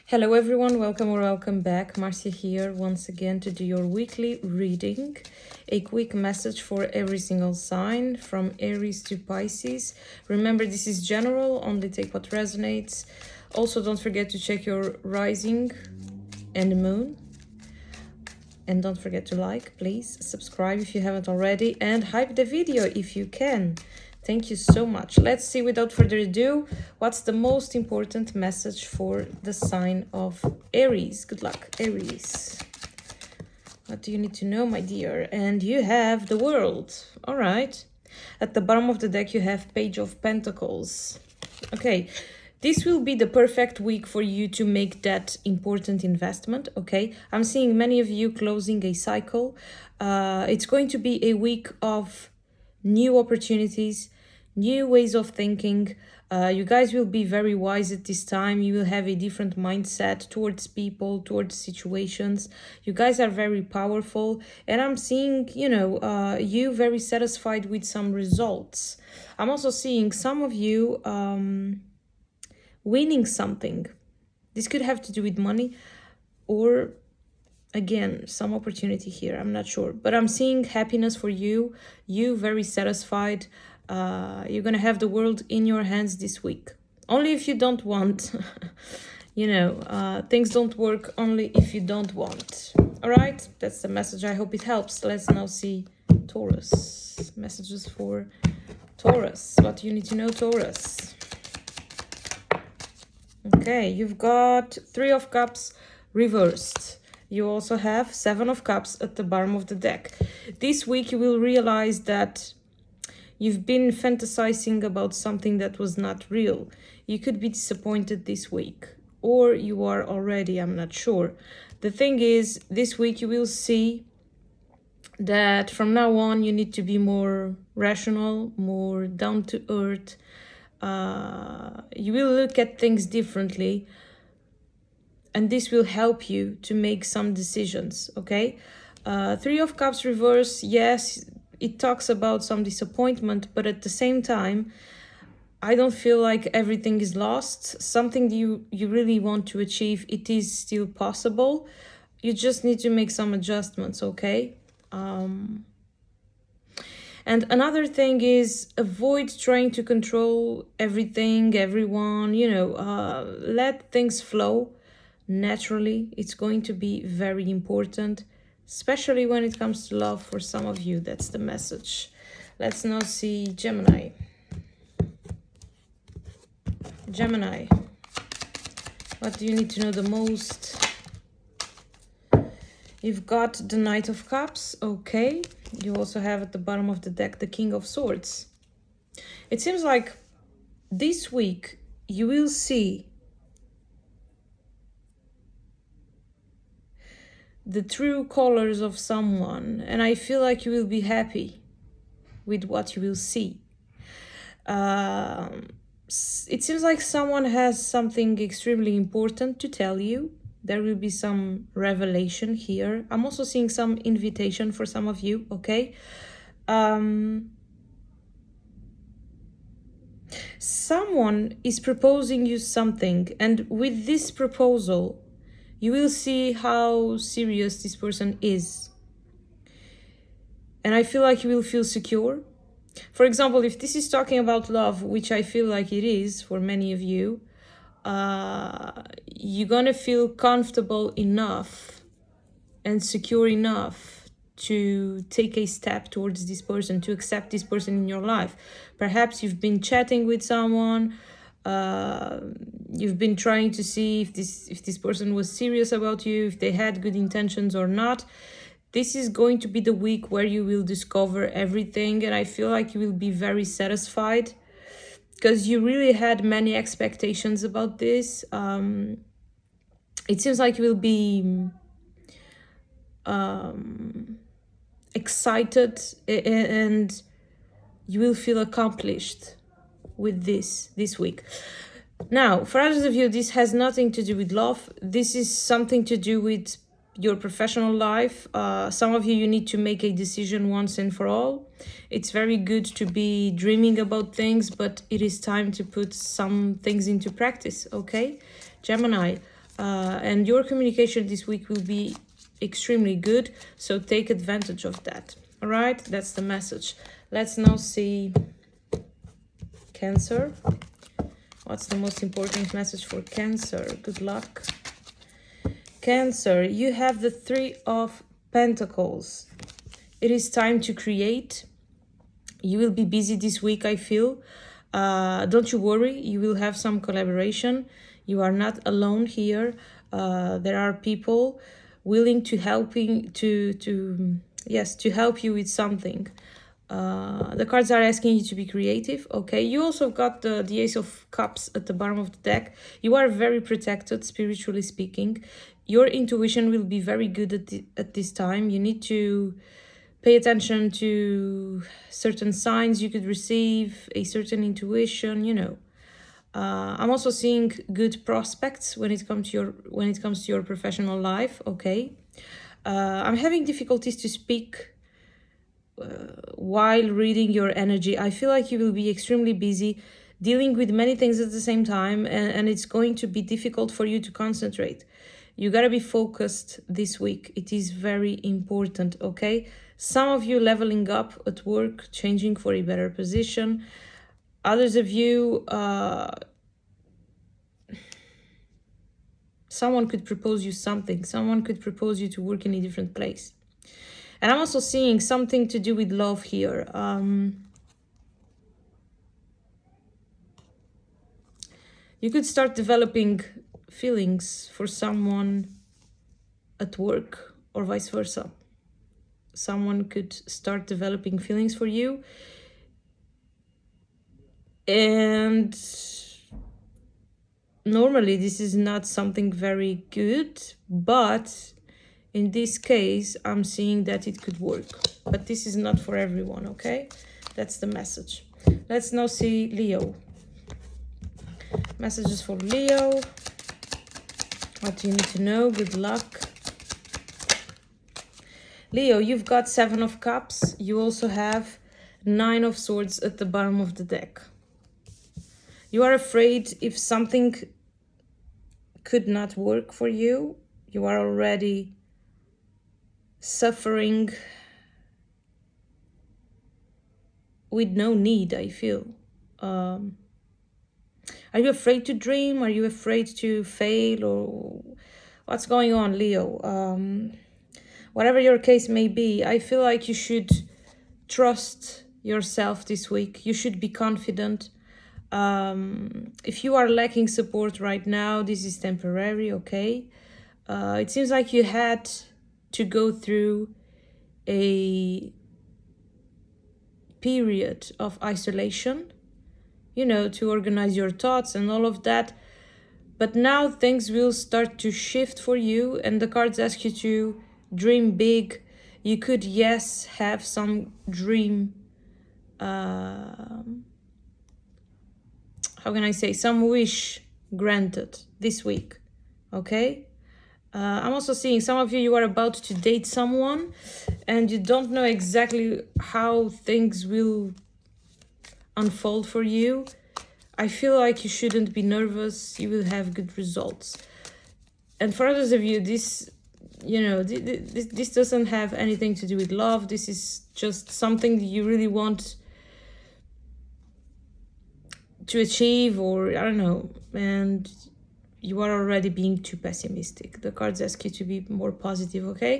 Hello everyone, welcome or welcome back. Marcia here once again to do your weekly reading. A quick message for every single sign from Aries to Pisces. Remember, this is general, only take what resonates. Also, don't forget to check your rising and moon. And don't forget to like, please, subscribe if you haven't already, and hype the video if you can. Thank you so much. Let's see, without further ado, what's the most important message for the sign of Aries. Good luck, Aries. What do you need to know, my dear? And you have the World. All right. At the bottom of the deck, you have Page of Pentacles. Okay. This will be the perfect week for you to make that important investment, okay? I'm seeing many of you closing a cycle. It's going to be a week of new opportunities, new ways of thinking. You guys will be very wise at this time. You will have a different mindset towards people, towards situations. You guys are very powerful. And I'm seeing, you very satisfied with some results. I'm also seeing some of you winning something. This could have to do with money or, again, some opportunity here. I'm not sure. But I'm seeing happiness for you. You very satisfied. You're going to have the world in your hands this week. Only if you don't want. Things don't work only if you don't want. All right? That's the message. I hope it helps. Let's now see Taurus. Messages for Taurus. What do you need to know, Taurus? Okay, you've got Three of Cups reversed. You also have Seven of Cups at the bottom of the deck. This week you will realize that you've been fantasizing about something that was not real. You could be disappointed this week, or you are already, I'm not sure. The thing is, this week you will see that from now on you need to be more rational, more down to earth. You will look at things differently, and this will help you to make some decisions, okay? Three of Cups reverse, yes, it talks about some disappointment, but at the same time, I don't feel like everything is lost. Something you really want to achieve, it is still possible. You just need to make some adjustments, okay? And another thing is, avoid trying to control everything, everyone, let things flow naturally. It's going to be very important, especially when it comes to love for some of you. That's the message. Let's now see Gemini. Gemini, what do you need to know the most? You've got the Knight of Cups, okay. You also have at the bottom of the deck the King of Swords. It seems like this week you will see the true colors of someone, and I feel like you will be happy with what you will see. It seems like someone has something extremely important to tell you. There will be some revelation here. I'm also seeing some invitation for some of you, okay? Someone is proposing you something, and with this proposal, you will see how serious this person is. And I feel like you will feel secure. For example, if this is talking about love, which I feel like it is for many of you, you're gonna feel comfortable enough and secure enough to take a step towards this person, to accept this person in your life. Perhaps you've been chatting with someone, you've been trying to see if this person was serious about you, if they had good intentions or not. This is going to be the week where you will discover everything, and I feel like you will be very satisfied because you really had many expectations about this. It seems like you will be excited, and you will feel accomplished with this week. Now, for others of you, this has nothing to do with love. This is something to do with your professional life. Some of you need to make a decision once and for all. It's very good to be dreaming about things, but it is time to put some things into practice, okay? Gemini, And your communication this week will be extremely good, so take advantage of that. All right, that's the message. Let's now see Cancer. What's the most important message for Cancer? Good luck. Cancer, you have the Three of Pentacles. It is time to create. You will be busy this week, I feel. Don't you worry, you will have some collaboration. You are not alone here. There are people willing to help you with something. The cards are asking you to be creative. Okay, you also got the Ace of Cups at the bottom of the deck. You are very protected, spiritually speaking. Your intuition will be very good at this time. You need to pay attention to certain signs you could receive, a certain intuition, you know. I'm also seeing good prospects when it comes to your professional life. Okay, I'm having difficulties to speak while reading your energy. I feel like you will be extremely busy dealing with many things at the same time, and it's going to be difficult for you to concentrate. You gotta be focused this week. It is very important, okay? Some of you leveling up at work, changing for a better position. Others of you, someone could propose you something. Someone could propose you to work in a different place. And I'm also seeing something to do with love here. You could start developing feelings for someone at work or vice versa. Someone could start developing feelings for you. And normally this is not something very good, but in this case, I'm seeing that it could work. But this is not for everyone, okay? That's the message. Let's now see Leo. Messages for Leo. What do you need to know? Good luck. Leo, you've got Seven of Cups. You also have Nine of Swords at the bottom of the deck. You are afraid if something could not work for you. You are already suffering with no need, I feel. Are you afraid to dream? Are you afraid to fail? Or what's going on, Leo? Whatever your case may be, I feel like you should trust yourself this week. You should be confident. If you are lacking support right now, this is temporary, okay? It seems like you had to go through a period of isolation, you know, to organize your thoughts and all of that. But now things will start to shift for you, and the cards ask you to dream big. You could, yes, have some dream, how can I say, some wish granted this week, okay? I'm also seeing some of you are about to date someone and you don't know exactly how things will unfold for you. I feel like you shouldn't be nervous. You will have good results. And for others of you, this, you know, this doesn't have anything to do with love. This is just something that you really want to achieve, or I don't know, and you are already being too pessimistic. The cards ask you to be more positive, okay?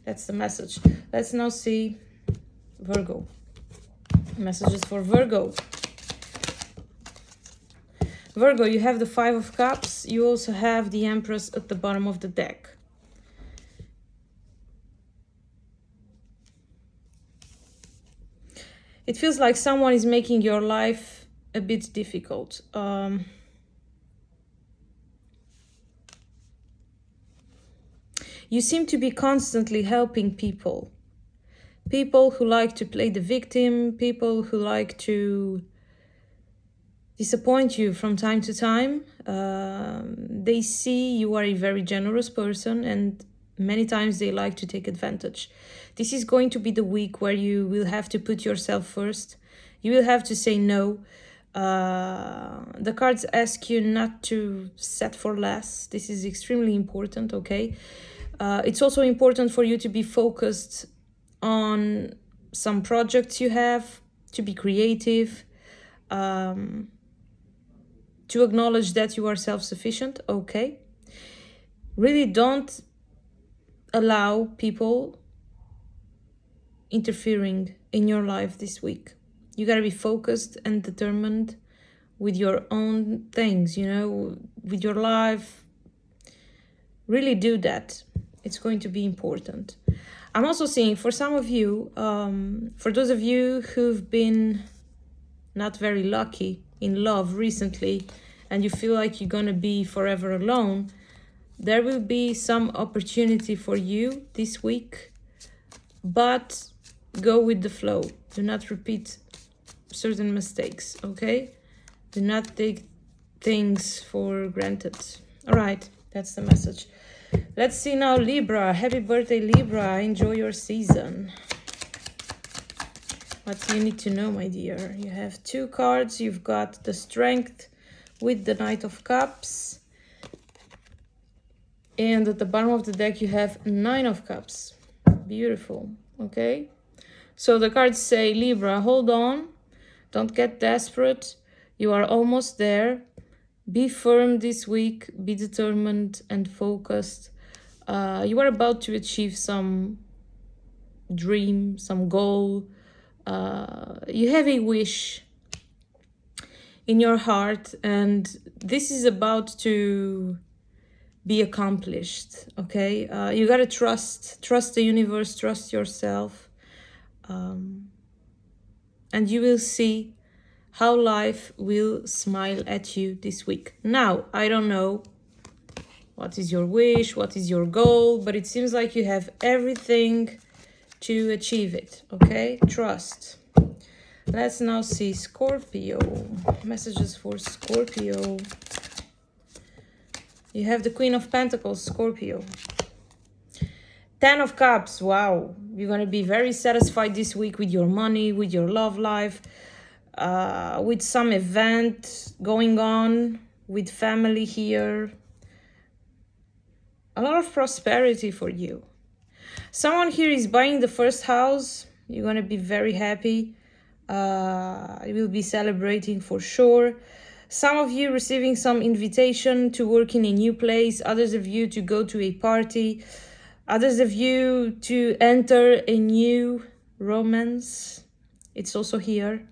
That's the message. Let's now see Virgo. Messages for Virgo. Virgo, you have the Five of Cups. You also have the Empress at the bottom of the deck. It feels like someone is making your life a bit difficult. You seem to be constantly helping people. People who like to play the victim, people who like to disappoint you from time to time. They see you are a very generous person, and many times they like to take advantage. This is going to be the week where you will have to put yourself first. You will have to say no. The cards ask you not to set for less. This is extremely important, okay? It's also important for you to be focused on some projects you have, to be creative, to acknowledge that you are self-sufficient, okay? Really don't allow people interfering in your life this week. You gotta be focused and determined with your own things, you know, with your life. Really do that. It's going to be important. I'm also seeing for some of you, for those of you who've been not very lucky in love recently, and you feel like you're gonna be forever alone, there will be some opportunity for you this week, but go with the flow. Do not repeat certain mistakes, okay? Do not take things for granted. All right, that's the message. Let's see now, Libra. Happy birthday, Libra. Enjoy your season. What do you need to know, my dear? You have 2 cards. You've got the Strength with the Knight of Cups. And at the bottom of the deck, you have 9 of Cups. Beautiful, okay? So the cards say, Libra, hold on. Don't get desperate. You are almost there. Be firm this week. Be determined and focused. You are about to achieve some dream, some goal. You have a wish in your heart, and this is about to be accomplished, okay? You gotta trust the universe, trust yourself, and you will see how life will smile at you this week. Now, I don't know what is your wish, what is your goal, but it seems like you have everything to achieve it, okay? Trust. Let's now see Scorpio. Messages for Scorpio. You have the Queen of Pentacles, Scorpio. 10 of Cups, wow. You're going to be very satisfied this week with your money, with your love life, with some event going on, with family here. A lot of prosperity for you. Someone here is buying the first house. You're going to be very happy. You will be celebrating for sure. Some of you receiving some invitation to work in a new place. Others of you to go to a party. Others of you to enter a new romance. It's also here.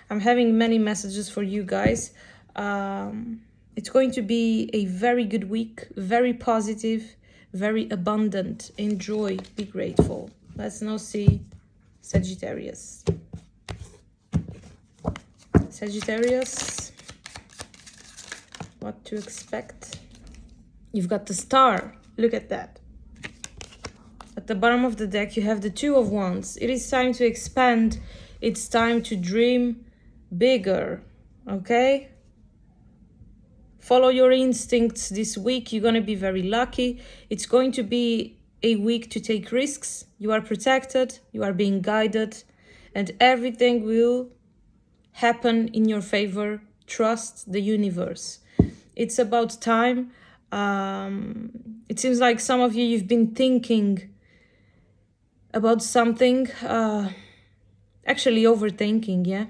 I'm having many messages for you guys. It's going to be a very good week. Very positive. Very abundant. Enjoy. Be grateful. Let's now see Sagittarius. Sagittarius. What to expect? You've got the Star. Look at that. At the bottom of the deck, you have the 2 of Wands. It is time to expand. It's time to dream bigger. Okay? Follow your instincts this week. You're going to be very lucky. It's going to be a week to take risks. You are protected. You are being guided. And everything will happen in your favor. Trust the universe. It's about time. It seems like some of you, you've been thinking about something, actually overthinking, yeah?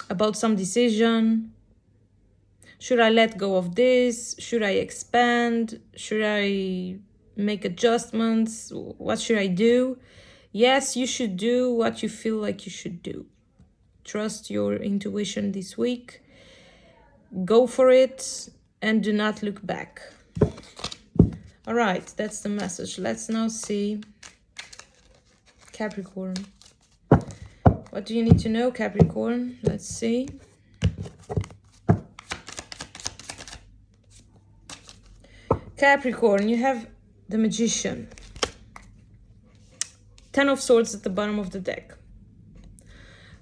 About some decision. Should I let go of this? Should I expand? Should I make adjustments? What should I do? Yes, you should do what you feel like you should do. Trust your intuition this week. Go for it and do not look back. All right, that's the message. Let's now see Capricorn. What do you need to know, Capricorn? Let's see. Capricorn, you have the Magician. 10 of Swords at the bottom of the deck.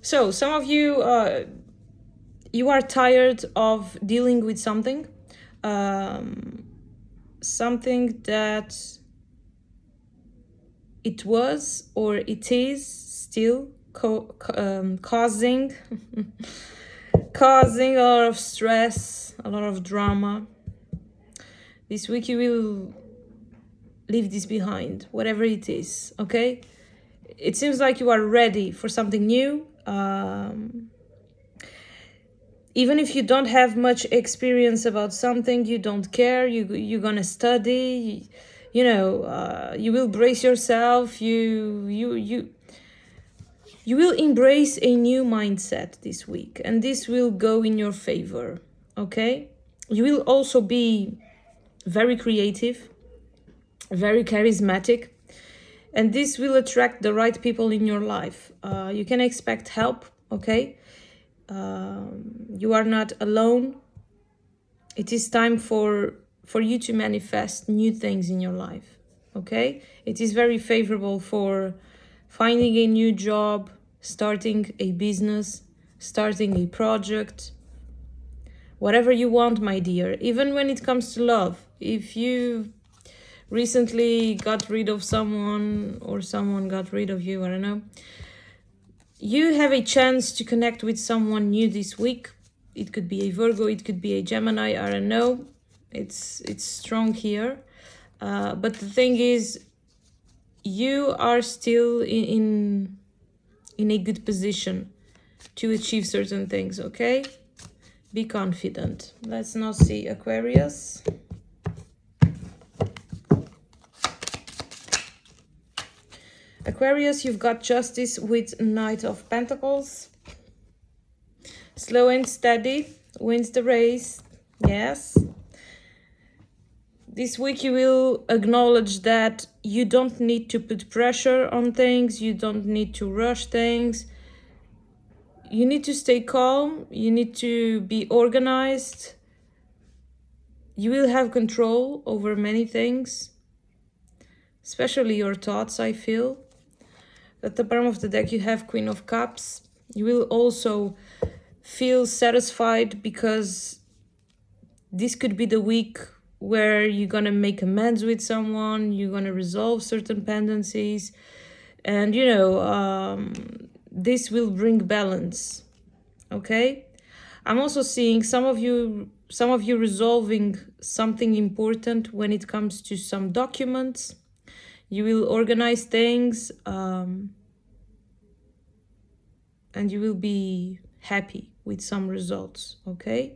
So, some of you, you are tired of dealing with something. Something that it was or it is still causing causing a lot of stress, a lot of drama. This week you will leave this behind, whatever it is, okay? It seems like you are ready for something new. Even if you don't have much experience about something, you don't care, you're gonna study, you will brace yourself, you will embrace a new mindset this week, and this will go in your favor, okay? You will also be very creative, very charismatic, and this will attract the right people in your life. You can expect help, okay? You are not alone. It is time for you to manifest new things in your life, okay? It is very favorable for finding a new job, starting a business, starting a project, whatever you want, my dear. Even when it comes to love, if you recently got rid of someone or someone got rid of you, I don't know, you have a chance to connect with someone new this week. It could be a Virgo, it could be a Gemini, I don't know. It's strong here. But the thing is, you are still in a good position to achieve certain things, okay? Be confident. Let's now see Aquarius. Aquarius, you've got Justice with Knight of Pentacles. Slow and steady wins the race. Yes. This week you will acknowledge that you don't need to put pressure on things. You don't need to rush things. You need to stay calm. You need to be organized. You will have control over many things, especially your thoughts, I feel. At the bottom of the deck, you have Queen of Cups. You will also feel satisfied because this could be the week where you're going to make amends with someone. You're going to resolve certain pendencies. And, this will bring balance. Okay? I'm also seeing some of you resolving something important when it comes to some documents. You will organize things, and you will be happy with some results, okay?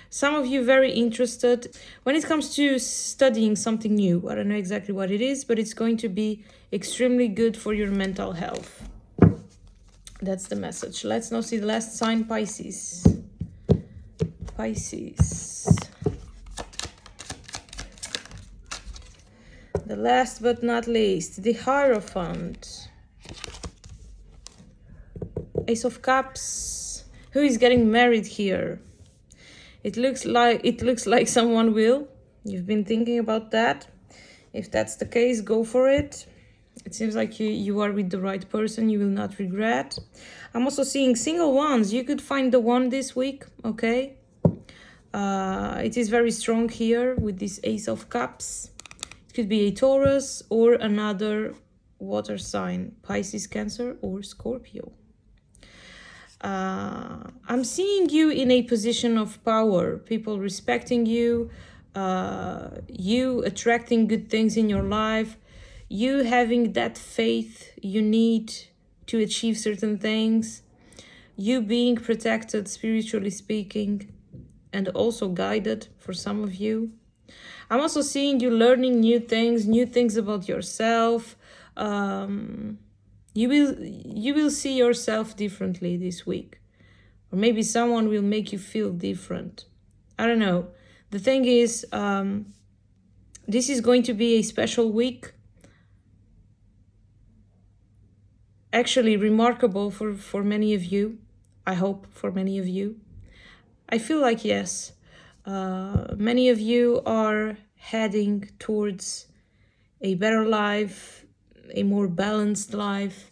Some of you very interested when it comes to studying something new. I don't know exactly what it is, but it's going to be extremely good for your mental health. That's the message. Let's now see the last sign, Pisces. Pisces. The last but not least, the Hierophant. Ace of Cups. Who is getting married here? It looks like someone will. You've been thinking about that. If that's the case, go for it. It seems like you are with the right person. You will not regret. I'm also seeing single ones. You could find the one this week, okay? It is very strong here with this Ace of Cups. It could be a Taurus or another water sign, Pisces, Cancer, or Scorpio. I'm seeing you in a position of power, people respecting you, you attracting good things in your life, you having that faith you need to achieve certain things, you being protected spiritually speaking, and also guided for some of you. I'm also seeing you learning new things about yourself. You will see yourself differently this week. Or maybe someone will make you feel different. I don't know. The thing is, this is going to be a special week. Actually remarkable for many of you. I hope for many of you. I feel like yes. Many of you are heading towards a better life, a more balanced life.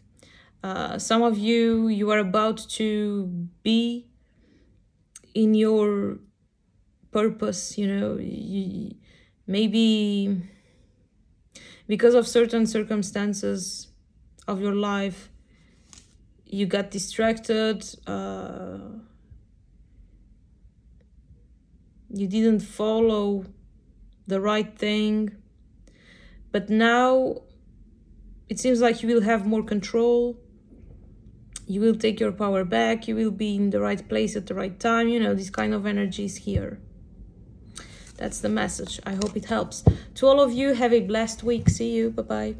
Some of you are about to be in your purpose, maybe because of certain circumstances of your life, you got distracted, You didn't follow the right thing. But now it seems like you will have more control. You will take your power back. You will be in the right place at the right time. You know, this kind of energy is here. That's the message. I hope it helps. To all of you, have a blessed week. See you. Bye-bye.